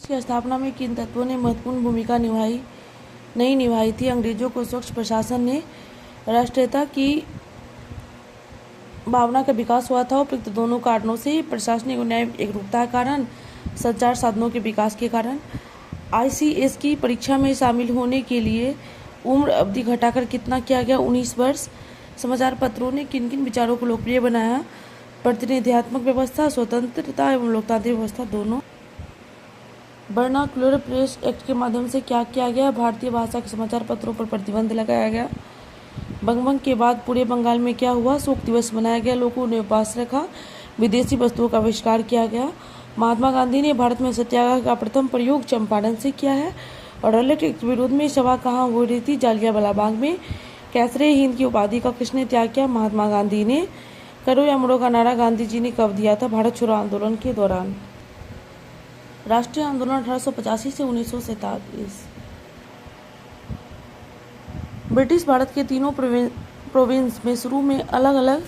की स्थापना में किन तत्वों ने महत्वपूर्ण भूमिका नहीं निभाई थी? अंग्रेजों को स्वच्छ प्रशासन ने राष्ट्रीयता की भावना का विकास हुआ था। उपयुक्त दोनों कारणों से प्रशासनिक और न्याय एकरूपता के कारण, संचार साधनों के विकास के कारण। ICS की परीक्षा में शामिल होने के लिए उम्र अवधि घटाकर कितना किया गया? 19 वर्ष। समाचार पत्रों ने किन किन विचारों को लोकप्रिय बनाया? प्रतिनिधित्वात्मक व्यवस्था, स्वतंत्रता एवं लोकतांत्रिक व्यवस्था दोनों। वर्नाक्युलर प्रेस एक्ट के माध्यम से क्या किया गया? भारतीय भाषा के समाचार पत्रों पर प्रतिबंध लगाया गया। बंगभंग के बाद पूरे बंगाल में क्या हुआ? शोक दिवस मनाया गया, लोगों ने उपवास रखा, विदेशी वस्तुओं का आविष्कार किया गया। महात्मा गांधी ने भारत में सत्याग्रह का प्रथम प्रयोग चंपारण से किया है। और रॉयलेट एक्ट के विरोध में सभा कहाँ हो रही थी? जालियांवाला बाग में। कैसरे हिंद की उपाधि का किसने त्याग किया? महात्मा गांधी ने। करो या मरो का नारा गांधी जी ने कब दिया था? भारत छोड़ो आंदोलन के दौरान। राष्ट्रीय आंदोलन 1885 से 1947। ब्रिटिश भारत के तीनों प्रोविंस में शुरू में अलग अलग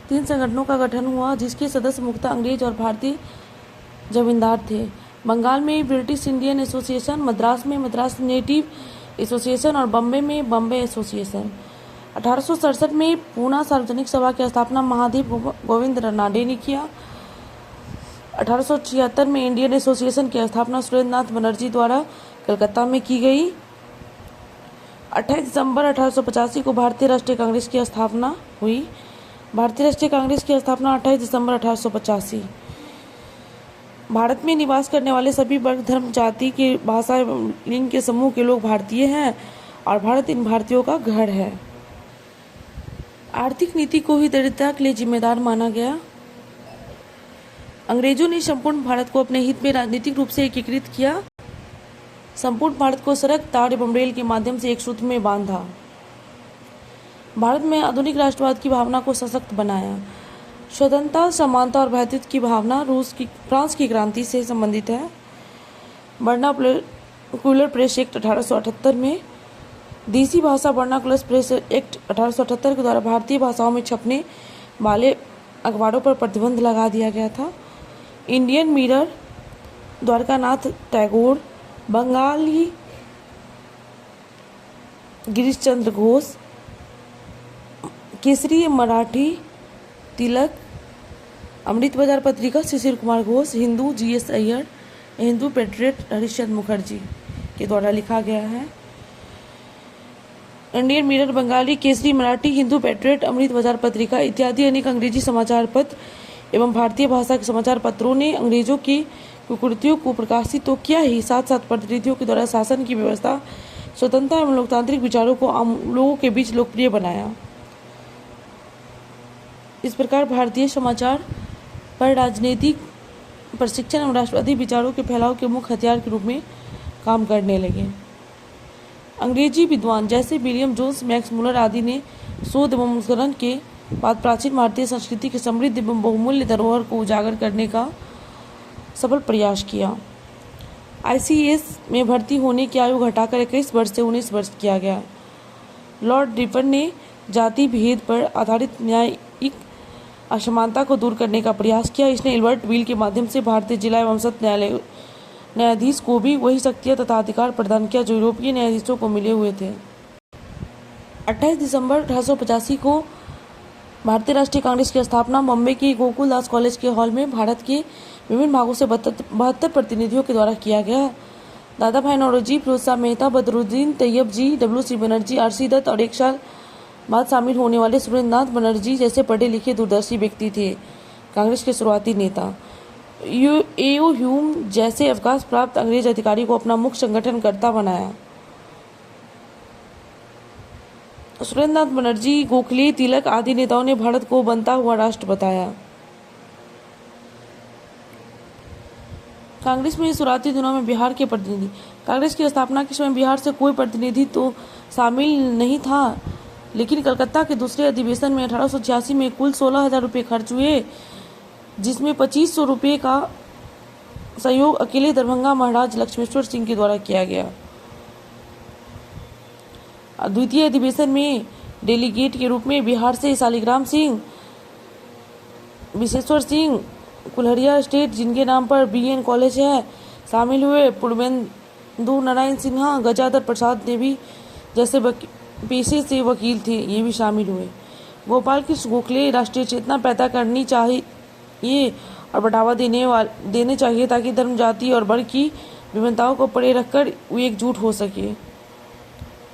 3 संगठनों का गठन हुआ, जिसके सदस्य मुख्यतः अंग्रेज और भारतीय जमींदार थे। बंगाल में ब्रिटिश इंडियन एसोसिएशन, मद्रास में मद्रास नेटिव एसोसिएशन और बम्बे में बम्बे एसोसिएशन। 1867 में पूना सार्वजनिक सभा की स्थापना महादेव गोविंद रानडे ने किया। 1876 में इंडियन एसोसिएशन की स्थापना सुरेंद्रनाथ बनर्जी द्वारा कलकत्ता में की गई। 28 दिसंबर 1885 को भारतीय राष्ट्रीय कांग्रेस की स्थापना हुई। भारतीय राष्ट्रीय कांग्रेस की स्थापना 28 दिसंबर 1885। भारत में निवास करने वाले सभी वर्ग, धर्म, जाति के, भाषा एवं लिंग के समूह के लोग भारतीय हैं और भारत इन भारतीयों का घर है। आर्थिक नीति को ही दरिद्रता के लिए जिम्मेदार माना गया। अंग्रेजों ने संपूर्ण भारत को अपने हित में राजनीतिक रूप से एकीकृत किया। संपूर्ण भारत को सड़क, तार एवं रेल के माध्यम से एक सूत्र में बांधा। भारत में आधुनिक राष्ट्रवाद की भावना को सशक्त बनाया। स्वतंत्रता, समानता और भ्रातृत्व की भावना फ्रांस की क्रांति से संबंधित है। वर्नाक्युलर प्रेस एक्ट 1878 में। देसी भाषा वर्नाक्युलर प्रेस एक्ट 1878 के द्वारा भारतीय भाषाओं में छपने वाले अखबारों पर प्रतिबंध लगा दिया गया था। Indian Mirror, Dwarkanath Tagore, Bengali Girish Chandra Ghosh, Kesari Marathi Tilak, Amrit Bazar Patrika Shishir Kumar Ghosh, Hindu GS Iyer, Hindu Patriot Harishchandra Mukherjee के द्वारा लिखा गया है। Indian Mirror, Bengali Kesari, Marathi, Hindu Patriot, Amrit Bazar Patrika इत्यादि अनेक अंग्रेजी समाचार पत्र एवं भारतीय भाषा के समाचार पत्रों ने अंग्रेजों की कुकृतियों को प्रकाशित तो किया ही, साथ साथ प्रतिनिधियों के द्वारा शासन की व्यवस्था, स्वतंत्रता एवं लोकतांत्रिक विचारों को आम लोगों के बीच लोकप्रिय बनाया। इस प्रकार भारतीय समाचार पर राजनीतिक प्रशिक्षण एवं राष्ट्रवादी विचारों के फैलाव के मुख्य हथियार के रूप में काम करने लगे। अंग्रेजी विद्वान जैसे विलियम जोन्स, मैक्स मुलर आदि ने शोध एवं अनुसंधान के बाद प्राचीन भारतीय संस्कृति की समृद्ध एवं बहुमूल्य धरोहर को उजागर करने का सफल प्रयास किया। ICS में भर्ती होने की आयु घटाकर 21 वर्ष से 19 वर्ष किया गया। लॉर्ड रिपन ने जाति भेद पर आधारित न्यायिक असमानता को दूर करने का प्रयास किया। इसने एल्बर्ट बिल के माध्यम से भारतीय जिला एवं सत्र न्यायाधीश को भी वही शक्तियां तथा अधिकार प्रदान किया जो यूरोपीय न्यायाधीशों को मिले हुए थे। 28 दिसंबर 1885 को भारतीय राष्ट्रीय कांग्रेस की स्थापना बॉम्बे के गोकुलदास कॉलेज के हॉल में भारत के विभिन्न भागों से 72 प्रतिनिधियों के द्वारा किया गया। दादा भाई नौरोजी, फिरोज शाह मेहता, बदरुद्दीन तैयब जी, WC बनर्जी, RC दत्त और एक साल बाद शामिल होने वाले सुरेंद्रनाथ बनर्जी जैसे पढ़े लिखे दूरदर्शी व्यक्ति थे। कांग्रेस के शुरुआती नेता A.O. ह्यूम जैसे अवकाश प्राप्त अंग्रेज अधिकारी को अपना मुख्य संगठनकर्ता बनाया। सुरेंद्रनाथ बनर्जी, गोखले, तिलक आदि नेताओं ने भारत को बनता हुआ राष्ट्र बताया। कांग्रेस में शुरुआती दिनों में बिहार के प्रतिनिधि। कांग्रेस की स्थापना के समय बिहार से कोई प्रतिनिधि तो शामिल नहीं था, लेकिन कलकत्ता के दूसरे अधिवेशन में 1886 में कुल 16,000 रुपये खर्च हुए, जिसमें 2500 रुपये का सहयोग अकेले दरभंगा महाराज लक्ष्मेश्वर सिंह के द्वारा किया गया। द्वितीय अधिवेशन में डेलीगेट के रूप में बिहार से शालिग्राम सिंह, विश्वेश्वर सिंह, कुल्हड़िया स्टेट जिनके नाम पर BN कॉलेज है, शामिल हुए पूर्वेंदु नारायण सिन्हा, गजाधर प्रसाद देवी जैसे पेशे से वकील थे, ये भी शामिल हुए। गोपाल कृष्ण गोखले, राष्ट्रीय चेतना पैदा करनी चाहिए और बढ़ावा देने चाहिए ताकि धर्म, जाति और वर्ग की विभिन्नताओं को परे रखकर वे एकजुट हो सके।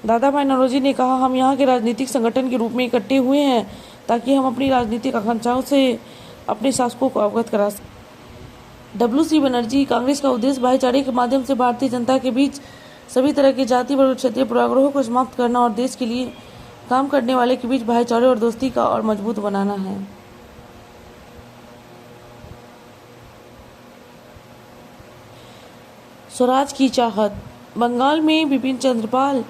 दादा भाई नौरोजी ने कहा, हम यहाँ के राजनीतिक संगठन के रूप में इकट्ठे हुए हैं ताकि हम अपनी राजनीतिक आकांक्षाओं से अपने शासकों को अवगत करा सकें। W.C. बनर्जी, कांग्रेस का उद्देश्य भाईचारे के माध्यम से भारतीय जनता के बीच सभी तरह के जाति वर्ग क्षेत्रीय पूर्वाग्रहों को समाप्त करना और देश के लिए काम करने वाले के बीच भाईचारे और दोस्ती का और मजबूत बनाना है। स्वराज की चाहत। बंगाल में बिपिन चंद्र पाल,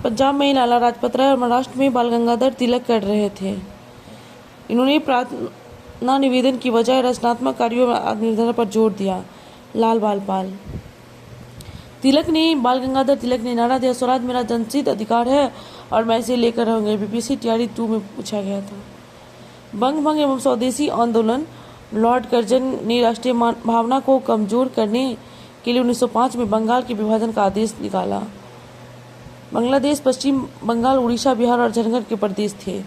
पंजाब में लाला लाजपत राय और महाराष्ट्र में बाल गंगाधर तिलक कर रहे थे। इन्होंने प्रार्थना निवेदन की बजाय रचनात्मक कार्यों में आत्मनिर्भर पर जोर दिया। लाल बाल पाल। बाल गंगाधर तिलक ने नारा दिया, स्वराज मेरा जनसिद्ध अधिकार है और मैं इसे लेकर रहूंगा। बीबीसी टीआरडी 2 में पूछा गया था। बंग भंग एवं स्वदेशी आंदोलन। लॉर्ड कर्जन ने राष्ट्रीय भावना को कमजोर करने के लिए 1905 में बंगाल के विभाजन का आदेश निकाला। बांग्लादेश पश्चिम बंगाल, उड़ीसा, बिहार और झारखंड के प्रदेश थे।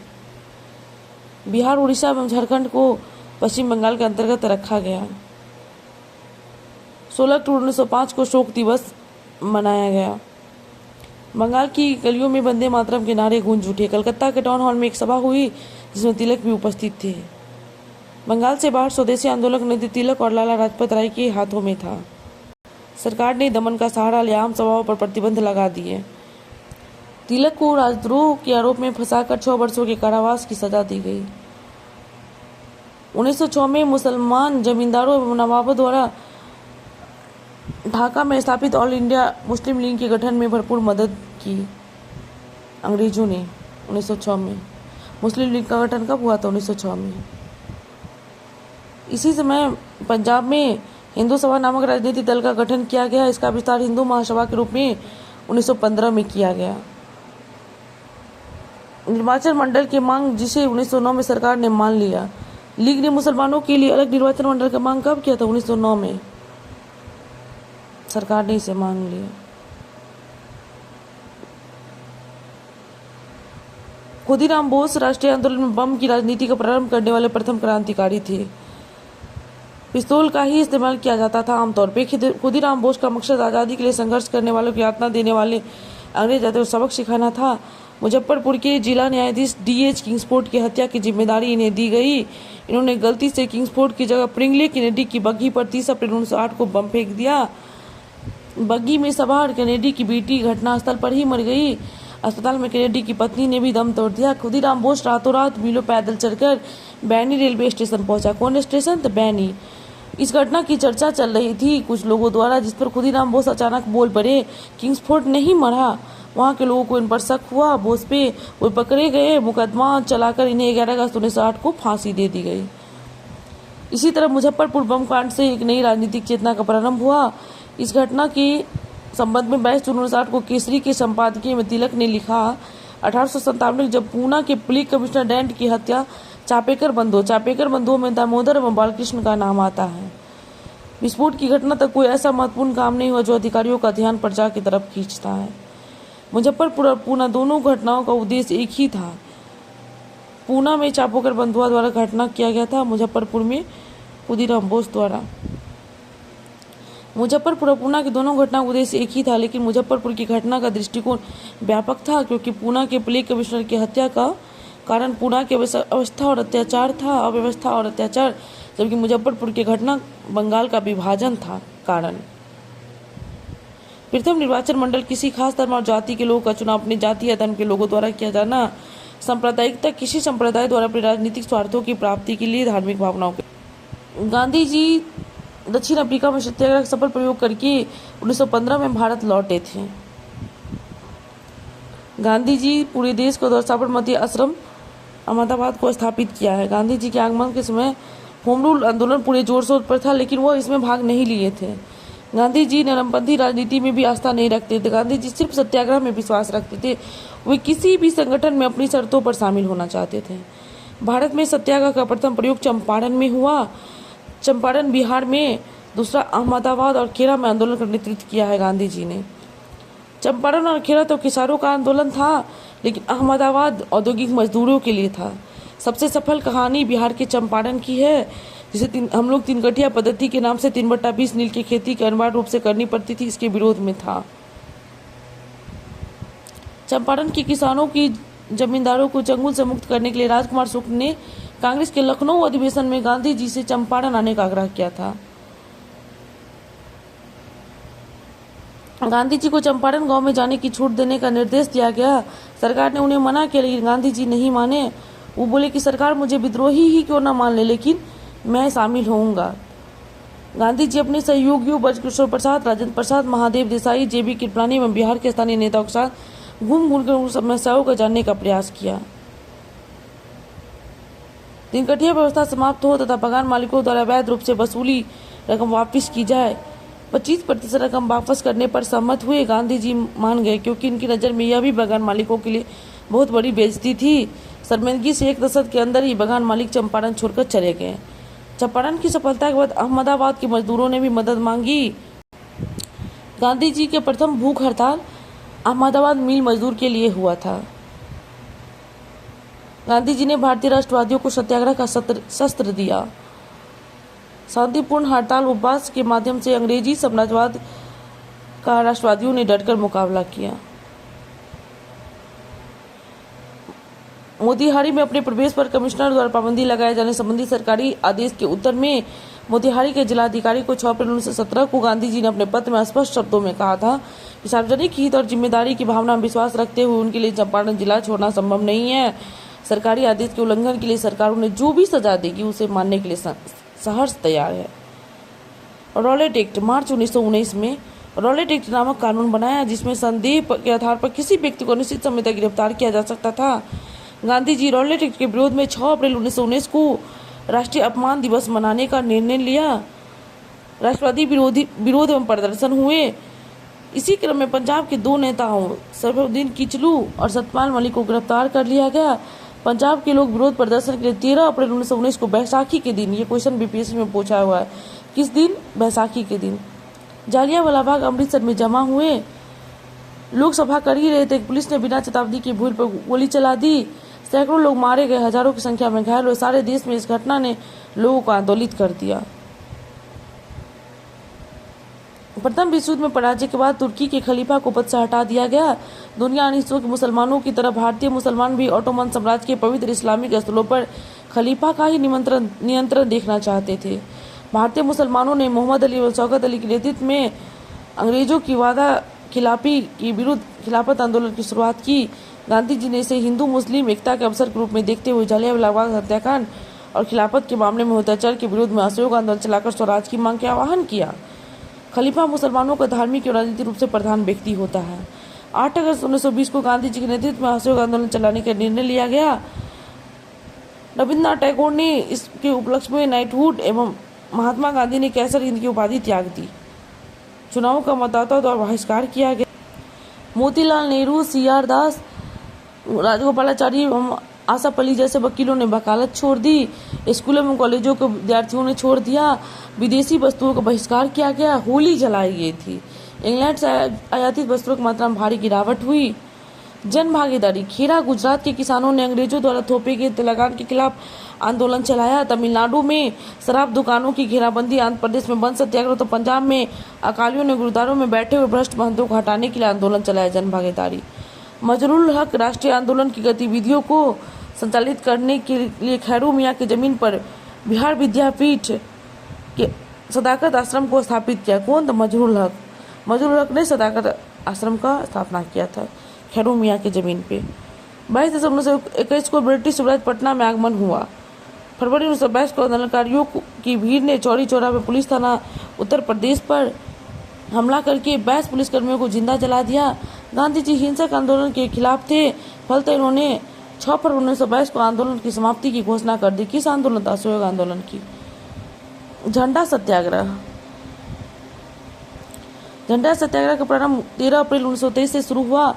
बिहार, उड़ीसा एवं झारखंड को पश्चिम बंगाल के अंतर्गत रखा गया। 16 अक्टूबर 1905 को शोक दिवस मनाया गया। बंगाल की गलियों में वंदे मातरम के नारे गूंज उठे। कलकत्ता के टाउन हॉल में एक सभा हुई जिसमें तिलक भी उपस्थित थे। बंगाल से बाहर स्वदेशी आंदोलन नदी तिलक और लाला लाजपत राय के हाथों में था। सरकार ने दमन का सहारा लिया, आम सभाओं पर प्रतिबंध लगा दिए। तिलक को राजद्रोह के आरोप में फंसाकर 6 वर्षों के कारावास की सजा दी गई। 1906 में मुसलमान जमींदारों एवं नवाबों द्वारा ढाका में स्थापित ऑल इंडिया मुस्लिम लीग के गठन में भरपूर मदद की। अंग्रेजों ने 1906 में मुस्लिम लीग का गठन कब हुआ था? 1906 में। इसी समय पंजाब में हिंदू सभा नामक राजनीतिक दल का गठन किया गया। इसका विस्तार हिंदू महासभा के रूप में 1915 में किया गया। निर्वाचन मंडल की मांग, जिसे 1909 में सरकार ने मान लिया। लीग ने मुसलमानों के लिए अलग निर्वाचन मंडल का मांग कब किया था? 1909 में सरकार ने इसे मान लिया। खुदीराम बोस राष्ट्रीय आंदोलन में बम की राजनीति का प्रारंभ करने वाले प्रथम क्रांतिकारी थे। पिस्तौल का ही इस्तेमाल किया जाता था आमतौर पे। खुदीराम बोस का मकसद आज़ादी के लिए संघर्ष करने वालों की यातना देने वाले अंग्रेज जातियों को सबक सिखाना था। मुजफ्फरपुर के जिला न्यायाधीश D.H. किंग्सफोर्ड की हत्या की जिम्मेदारी इन्हें दी गई। इन्होंने गलती से किंग्सफोर्ड की जगह प्रिंगले कैनेडी की बग्घी पर 30 अप्रैल 1908 को बम फेंक दिया। बग्घी में सवार कैनेडी की बेटी घटनास्थल पर ही मर गई। अस्पताल में कैनेडी की पत्नी ने भी दम तोड़ दिया। खुदीराम बोस रातों रात मीलों पैदल चलकर बैनी रेलवे स्टेशन पहुंचा। कौन स्टेशन? तो बैनी। इस घटना की चर्चा चल रही थी कुछ लोगों द्वारा, जिस पर खुदीराम बोस अचानक बोल पड़े, किंग्सफोर्ड नहीं मरा। वहां के लोगों को इन पर शक हुआ बोस पे। वो पकड़े गए। मुकदमा चलाकर इन्हें 11 अगस्त 1908 को फांसी दे दी गई। इसी तरह मुजफ्फरपुर बम कांड से एक नई राजनीतिक चेतना का प्रारंभ हुआ। इस घटना के संबंध में 22 जून 1908 को केसरी के संपादकीय में तिलक ने लिखा, 1897 जब पूना के पुलिस कमिश्नर डेंट की हत्या चापेकर बंधुओं में दामोदर एवं बालकृष्ण का नाम आता है। विस्फोट की घटना तक कोई ऐसा महत्वपूर्ण काम नहीं हुआ जो अधिकारियों का ध्यान प्रजा की तरफ खींचता है। मुजफ्फरपुर और पूना दोनों घटनाओं का उद्देश्य एक ही था। पूना में चापेकर बंधुओं द्वारा घटना किया गया था, मुजफ्फरपुर में खुदीराम बोस द्वारा। मुजफ्फरपुर और पूना की दोनों घटना का उद्देश्य एक ही था, लेकिन मुजफ्फरपुर की घटना का दृष्टिकोण व्यापक था, क्योंकि पूना के पुलिस कमिश्नर की हत्या का कारण पूना की अव्यवस्था और अत्याचार, जबकि मुजफ्फरपुर की घटना बंगाल का विभाजन था कारण। प्रथम निर्वाचन मंडल किसी खास धर्म और जाति के लोगों का चुनाव अपनी जाति या धर्म के लोगों द्वारा किया जाना। सांप्रदायिकता किसी संप्रदाय द्वारा अपने राजनीतिक स्वार्थों की प्राप्ति के लिए धार्मिक भावनाओं के। गांधी जी दक्षिण अफ्रीका में सत्याग्रह का सफल प्रयोग करके 1915 में भारत लौटे थे। गांधी जी पूरे देश को साबरमती आश्रम अहमदाबाद को स्थापित किया है। गांधी जी के आगमन के समय होम रूल आंदोलन पूरे जोर शोर पर था, लेकिन वो इसमें भाग नहीं लिए थे। गांधी जी नरमपंथी राजनीति में भी आस्था नहीं रखते थे। गांधी जी सिर्फ सत्याग्रह में विश्वास रखते थे। वे किसी भी संगठन में अपनी शर्तों पर शामिल होना चाहते थे। भारत में सत्याग्रह का प्रथम प्रयोग चंपारण में हुआ। चंपारण बिहार में दूसरा, अहमदाबाद और खेड़ा में आंदोलन का नेतृत्व किया है गांधी जी ने। चंपारण और खेड़ा तो किसानों का आंदोलन था, लेकिन अहमदाबाद औद्योगिक मजदूरों के लिए था। सबसे सफल कहानी बिहार के चंपारण की है, जिसे हम लोग 3 कटिया पद्धति के नाम से 3/20 नील की खेती की अनिवार्य रूप से करनी पड़ती थी, इसके विरोध में था। चंपारण के किसानों की जमींदारों को चंगुल से मुक्त करने के लिए राजकुमार शुक्ल ने कांग्रेस के लखनऊ अधिवेशन में गांधी जी से चंपारण आने का आग्रह किया था। गांधी जी को चंपारण गांव में जाने की छूट देने का निर्देश दिया गया। सरकार ने उन्हें मना किया, लेकिन गांधी जी नहीं माने। वो बोले कि सरकार मुझे विद्रोही ही क्यों न मान ले, लेकिन मैं शामिल होऊंगा। गांधी जी अपने सहयोगियों ब्रजकिशोर प्रसाद, राजेंद्र प्रसाद, महादेव देसाई, जेबी कृपलानी एवं बिहार के स्थानीय नेताओं के साथ घूम घूम कर उन समस्याओं को जानने का प्रयास किया। 3 कटिया व्यवस्था समाप्त हो तथा बागान मालिकों द्वारा अवैध रूप से वसूली रकम वापस की जाए। 25% रकम वापस करने पर सहमत हुए। गांधी जी मान गए, क्योंकि इनकी नज़र में यह भी बागान मालिकों के लिए बहुत बड़ी बेइज्जती थी। शर्मिंदगी से 1 दशक के अंदर ही बागान मालिक चंपारण छोड़कर चले गए। चंपारण की सफलता के बाद अहमदाबाद के मजदूरों ने भी मदद मांगी। गांधी जी के प्रथम भूख हड़ताल अहमदाबाद मिल मजदूर के लिए हुआ था। गांधी जी ने भारतीय राष्ट्रवादियों को सत्याग्रह का शस्त्र दिया। शांतिपूर्ण हड़ताल उपवास के माध्यम से अंग्रेजी साम्राज्यवाद का राष्ट्रवादियों ने डटकर मुकाबला किया। मोतिहारी में अपने प्रवेश पर कमिश्नर द्वारा पाबंदी लगाए जाने संबंधी सरकारी आदेश के उत्तर में मोतिहारी के जिलाधिकारी को 6 अप्रैल 1917 को गांधी जी ने अपने पत्र में स्पष्ट शब्दों में कहा था कि सार्वजनिक हित और जिम्मेदारी की भावना में विश्वास रखते हुए उनके लिए चंपारण जिला छोड़ना संभव नहीं है। सरकारी आदेश के उल्लंघन के लिए सरकारों ने जो भी सजा देगी उसे मानने के लिए सहर्ष तैयार है। रॉलेट एक्ट मार्च 1919 में रॉलेट एक्ट नामक कानून बनाया, जिसमें संदेह के आधार पर किसी व्यक्ति को निश्चित समय तक गिरफ्तार किया जा सकता था। गांधी जी रॉलेट एक्ट के विरोध में 6 अप्रैल 1919 को राष्ट्रीय अपमान दिवस मनाने का निर्णय लिया। राष्ट्रवादी विरोध एवं प्रदर्शन हुए। इसी क्रम में पंजाब के 2 नेताओं सरफुद्दीन किचलू और सतपाल मलिक को गिरफ्तार कर लिया गया। पंजाब के लोग विरोध प्रदर्शन के लिए 13 अप्रैल 1919 को बैसाखी के दिन, ये क्वेश्चन बीपीएससी में पूछा हुआ है, किस दिन? बैसाखी के दिन जालियांवाला बाग अमृतसर में जमा हुए। लोग सभा कर ही रहे थे, पुलिस ने बिना चेतावनी के भूल पर गोली चला दी। सैकड़ों लोग मारे गए, हजारों की संख्या में घायल हुए। सारे देश में इस घटना ने लोगों को आंदोलित कर दिया। प्रथम विश्व युद्ध में पराजय के बाद तुर्की के खलीफा को पद से हटा दिया गया। दुनिया अनिश्चित के मुसलमानों की तरह भारतीय मुसलमान भी ऑटोमन साम्राज्य के पवित्र इस्लामिक स्थलों पर खलीफा का ही नियंत्रण देखना चाहते थे। भारतीय मुसलमानों ने मोहम्मद अली और शौकत अली के नेतृत्व में अंग्रेजों की वादा खिलाफी के विरुद्ध खिलाफत आंदोलन की शुरुआत की। गांधी जी ने इसे हिंदू मुस्लिम एकता के अवसर के रूप में देखते हुए जालियांवाला बाग हत्याकांड और खिलाफत के मामले में अत्याचार के विरुद्ध में असहयोग आंदोलन चलाकर स्वराज की मांग के आह्वान किया। खलीफा मुसलमानों का धार्मिक और राजनीतिक रूप से प्रधान व्यक्ति होता है। 8 अगस्त 1920 को गांधी जी के नेतृत्व में असहयोग आंदोलन चलाने का निर्णय लिया गया। रविन्द्रनाथ टैगोर ने इसके उपलक्ष्य में नाइटहुड एवं महात्मा गांधी ने कैसर हिंद की उपाधि त्याग दी। चुनाव का मतदाताओं द्वारा बहिष्कार किया गया। मोतीलाल नेहरू, CR दास, राजगोपालाचारी एवं आसफ अली जैसे वकीलों ने वकालत छोड़ दी। स्कूलों में कॉलेजों के विद्यार्थियों ने छोड़ दिया। विदेशी वस्तुओं का बहिष्कार किया गया। होली जलाई गई थी। इंग्लैंड से आयातित वस्त्रों की मात्रा में भारी गिरावट हुई। जन भागीदारी। खेड़ा गुजरात के किसानों ने अंग्रेजों द्वारा थोपे गए लगान के खिलाफ आंदोलन चलाया। तमिलनाडु में शराब दुकानों की घेराबंदी, आंध्र प्रदेश में वन सत्याग्रह, तो पंजाब में अकालियों ने गुरुद्वारों में बैठे हुए भ्रष्ट महंतों को हटाने के लिए आंदोलन चलाया। जन भागीदारी। मजरूल हक राष्ट्रीय आंदोलन की गतिविधियों को संचालित करने के लिए खैरू मियाँ की जमीन पर बिहार विद्यापीठ के सदाकत आश्रम को स्थापित किया। कौन था? मजरूल हक। मजरूल हक ने सदाकत आश्रम का स्थापना किया था खैरू मियाँ की जमीन पे। 22 दिसंबर 1921 को ब्रिटिश स्वराज पटना में आगमन हुआ। फरवरी 1922 को आंदोलनकारियों की भीड़ ने चौरी चौरा में पुलिस थाना उत्तर प्रदेश पर हमला करके 22 पुलिसकर्मियों को जिंदा जला दिया। गांधी जी हिंसक आंदोलन के खिलाफ थे, फलतः इन्होंने 6 फरवरी 1922 को आंदोलन की समाप्ति की घोषणा कर दी। किस आंदोलन था? असहयोग आंदोलन की। झंडा सत्याग्रह। झंडा सत्याग्रह का प्रारंभ 13 अप्रैल 1923 से शुरू हुआ,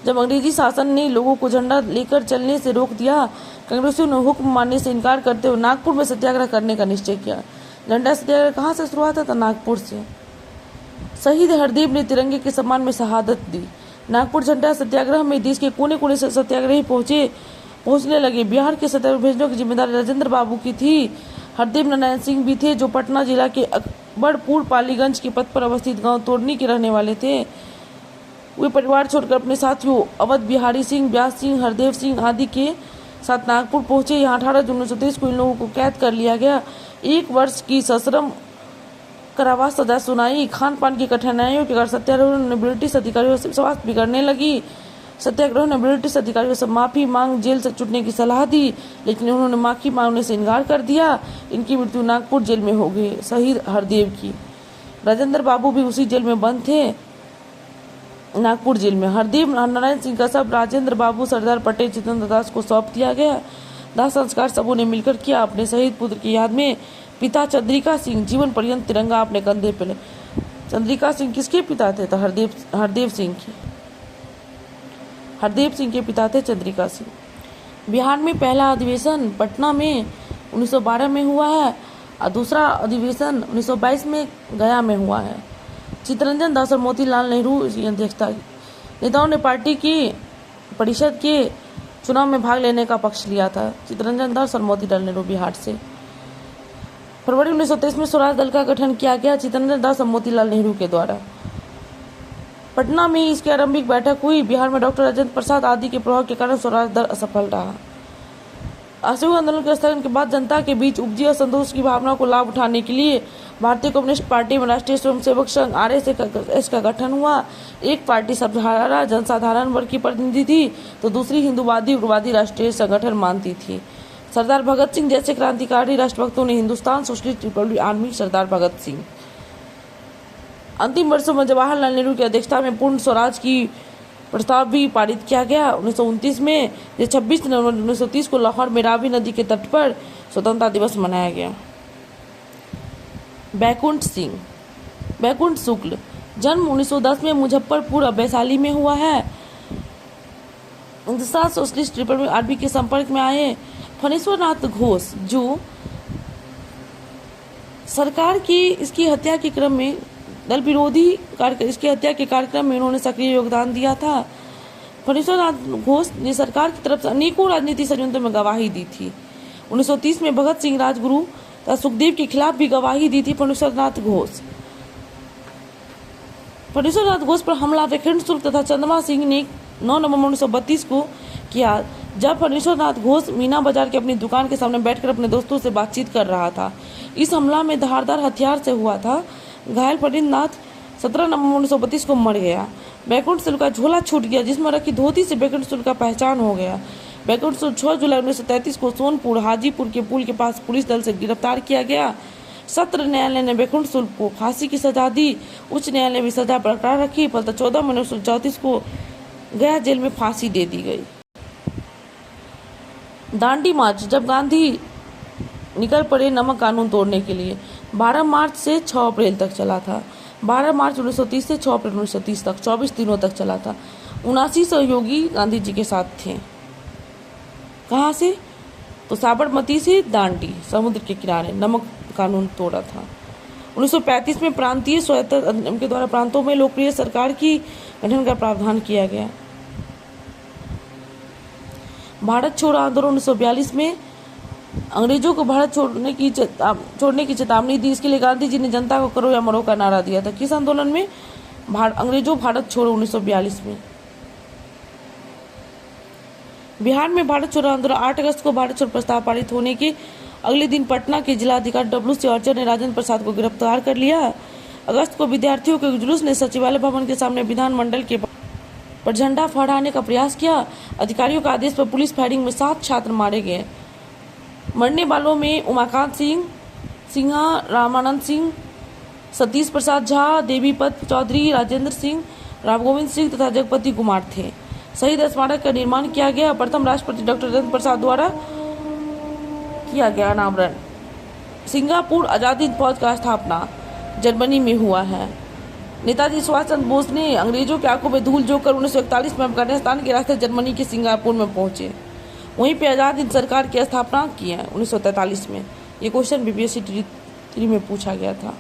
जब अंग्रेजी शासन ने लोगों को झंडा लेकर चलने से रोक दिया। कांग्रेसियों ने हुक्म मानने से इनकार करते हुए नागपुर में सत्याग्रह करने का निश्चय किया। झंडा सत्याग्रह कहाँ से शुरू हुआ था? नागपुर से। शहीद हरदेव ने तिरंगे के सम्मान में शहादत दी। नागपुर झंडा सत्याग्रह में देश के कोने कोने से सत्याग्रही पहुंचने लगे। बिहार के सत्याग्रह भेजने की जिम्मेदारी राजेंद्र बाबू की थी। हरदेव नारायण सिंह भी थे, जो पटना जिला के अकबरपुर पालीगंज के पथ पर अवस्थित गांव तोड़नी के रहने वाले थे। वे परिवार छोड़कर अपने साथियों अवध बिहारी सिंह, व्यास सिंह, हरदेव सिंह आदि के साथ नागपुर पहुंचे। यहाँ 18 जून 1923 को इन लोगों को कैद कर लिया गया। 1 वर्ष की सश्रम कारावास सजा सुनाई। खान पान की कठिनाइयों के कारण सत्याग्रहियों ने ब्रिटिश अधिकारियों से विश्वास बिगड़ने लगी। सत्याग्रहियों ने ब्रिटिश अधिकारियों से माफी मांग जेल से छूटने की सलाह दी, लेकिन उन्होंने माफी मांगने से इनकार कर दिया। इनकी मृत्यु नागपुर जेल में हो गई। शहीद हरदेव की। राजेंद्र बाबू भी उसी जेल में बंद थे, नागपुर जेल में। हरदेव नारायण सिंह का शव राजेंद्र बाबू, सरदार पटेल, जितेंद्र दास को सौंप दिया गया। दाह संस्कार सबों ने मिलकर किया। अपने शहीद पुत्र की याद में पिता चंद्रिका सिंह जीवन पर्यंत तिरंगा अपने कंधे पे। चंद्रिका सिंह किसके पिता थे? तो हरदेव सिंह के पिता थे चंद्रिका सिंह। बिहार में पहला अधिवेशन पटना में 1912 में हुआ है और दूसरा अधिवेशन 1922 में गया में हुआ है। चित्तरंजन दास और मोतीलाल नेहरू की अध्यक्षता। नेताओं ने पार्टी की परिषद के चुनाव में भाग लेने का पक्ष लिया था। चित्तरंजन दास और मोतीलाल नेहरू बिहार से। फरवरी 1923 में स्वराज दल का गठन किया गया, चित्तरंजन दास और मोतीलाल नेहरू के द्वारा। पटना में इसकी आरंभिक बैठक हुई। बिहार में डॉक्टर राजेंद्र प्रसाद आदि के प्रभाव के कारण स्वराज दल असफल रहा। असहयोग आंदोलन के स्थगन के बाद जनता के बीच उपजी असंतोष की भावना को लाभ उठाने के लिए भारतीय कम्युनिस्ट पार्टी में राष्ट्रीय स्वयंसेवक संघ RSS का गठन हुआ। एक पार्टी सर्वधारा जनसाधारण वर्ग की प्रतिनिधि थी, तो दूसरी हिंदूवादी उग्रवादी राष्ट्रीय संगठन मानती थी। सरदार भगत सिंह जैसे क्रांतिकारी राष्ट्रभक्तों ने हिंदुस्तान सोशलिस्ट रिपब्लिक आर्मी सरदार भगत सिंह। अंतिम वर्षों में जवाहरलाल नेहरू की अध्यक्षता में पूर्ण स्वराज की प्रस्ताव भी पारित किया गया। 1929 में 26 नवंबर 1930 को लाहौर में रावी नदी के तट पर स्वतंत्रता दिवस मनाया गया। बैकुंठ शुक्ल जन्म 1910 में मुजफ्फरपुर और वैशाली में हुआ है। हिंदुस्तान सोशलिस्ट रिपब्लिक आर्मी के संपर्क में आए। फणीश्वर नाथ घोष, जो सरकार की इसकी हत्या के क्रम में दल विरोधी इसकी हत्या के कार्यक्रम में उन्होंने सक्रिय योगदान दिया था। फणीश्वर नाथ घोष ने सरकार की तरफ से अनेकों राजनीतिक षड्यंत्रों में गवाही दी थी। 1930 में भगत सिंह, राजगुरु तथा सुखदेव के खिलाफ भी गवाही दी थी। फणीश्वर नाथ घोष पर हमला वेकेंट शुल्क तथा चंद्रमा सिंह ने 9 नवंबर 1932 को किया, जब फणीश्वर नाथ घोष मीना बाजार की अपनी दुकान के सामने बैठकर अपने दोस्तों से बातचीत कर रहा था। इस हमला में धारदार हथियार से हुआ था। घायल फणीश्वर नाथ 17 नवंबर 1932 को मर गया। बैकुंठ शुक्ल का झोला छूट गया, जिसमें रखी धोती से बैकुंठ शुक्ल का पहचान हो गया। बैकुंठ शुक्ल 6 जुलाई 1933 को सोनपुर हाजीपुर के पुल के पास पुलिस दल से गिरफ्तार किया गया। सत्र न्यायालय ने बैकुंठ शुक्ल को फांसी की सजा दी। उच्च न्यायालय में सजा बरकरार रखी। फलतः 14 मई 1934 को गया जेल में फांसी दे दी गई। दांडी मार्च, जब गांधी निकल पड़े नमक कानून तोड़ने के लिए, 12 मार्च से 6 अप्रैल तक चला था। 12 मार्च 1930 से 6 अप्रैल 1930 तक 24 दिनों तक चला था। 79 सहयोगी गांधी जी के साथ थे। कहाँ से? तो साबरमती से दांडी समुद्र के किनारे नमक कानून तोड़ा था। 1935 में प्रांतीय स्वायत्तता अधिनियम के द्वारा प्रांतों में लोकप्रिय सरकार की गठन का प्रावधान किया गया। भारत छोड़ो आंदोलन 1942 में अंग्रेजों को भारत छोड़ने की चेतावनी दी। इसके लिए गांधी जी ने जनता को करो या मरो का नारा दिया था। किस आंदोलन में? अंग्रेजों भारत छोड़ो 1942 में। बिहार में भारत छोड़ो आंदोलन 8 अगस्त को भारत छोड़ो प्रस्ताव पारित होने के अगले दिन पटना के जिलाधिकारी WC आर्चर ने राजेंद्र प्रसाद को गिरफ्तार कर लिया। अगस्त को विद्यार्थियों के जुलूस ने सचिवालय भवन के सामने विधानमंडल के पर झंडा फहराने का प्रयास किया। अधिकारियों के आदेश पर पुलिस फायरिंग में 7 छात्र मारे गए। मरने वालों में उमाकांत सिंह, सिंहा, रामानंद सिंह, सतीश प्रसाद झा, देवीपत चौधरी, राजेंद्र सिंह, रामगोविंद सिंह तथा जगपति कुमार थे। शहीद स्मारक का निर्माण किया गया। प्रथम राष्ट्रपति डॉक्टर राजेंद्र प्रसाद द्वारा किया गया अनावरण। सिंगापुर आजादी हिंद फौज का स्थापना जर्मनी में हुआ है। नेताजी सुभाष चंद्र बोस ने अंग्रेजों की आंखों में धूल झोंककर 1941 में अफगानिस्तान के रास्ते जर्मनी के सिंगापुर में पहुंचे। वहीं पे आजाद हिंद सरकार की स्थापना की है 1943 में। ये क्वेश्चन BPSC 3 में पूछा गया था।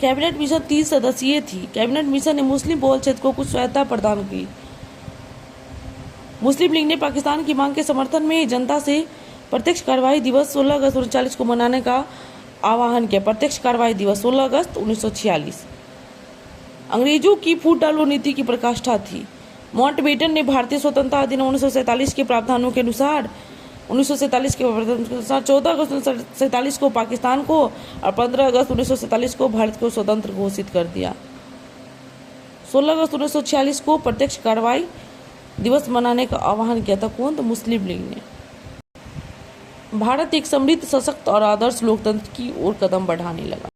कैबिनेट मिशन 30 सदस्यीय थी। कैबिनेट मिशन ने मुस्लिम बहुल क्षेत्र को कुछ सहायता प्रदान की। मुस्लिम लीग ने पाकिस्तान की मांग के समर्थन में जनता से प्रत्यक्ष कार्रवाई दिवस 16 अगस्त 1940 को मनाने का आह्वान किया। प्रत्यक्ष कार्रवाई दिवस 16 अगस्त 1946 अंग्रेजों की फूट डालो नीति की प्रकाष्ठा थी। माउंटबेटन ने भारतीय स्वतंत्रता अधिनियम 1947 के प्रावधानों के अनुसार 1947 के प्रावधानों के अनुसार 14 अगस्त 1947 को पाकिस्तान को और 15 अगस्त 1947 को भारत को स्वतंत्र घोषित कर दिया। 16 अगस्त 1946 को प्रत्यक्ष कार्रवाई दिवस मनाने का आह्वान किया था। कौन? तो मुस्लिम लीग ने। भारत एक समृद्ध, सशक्त और आदर्श लोकतंत्र की ओर कदम बढ़ाने लगा।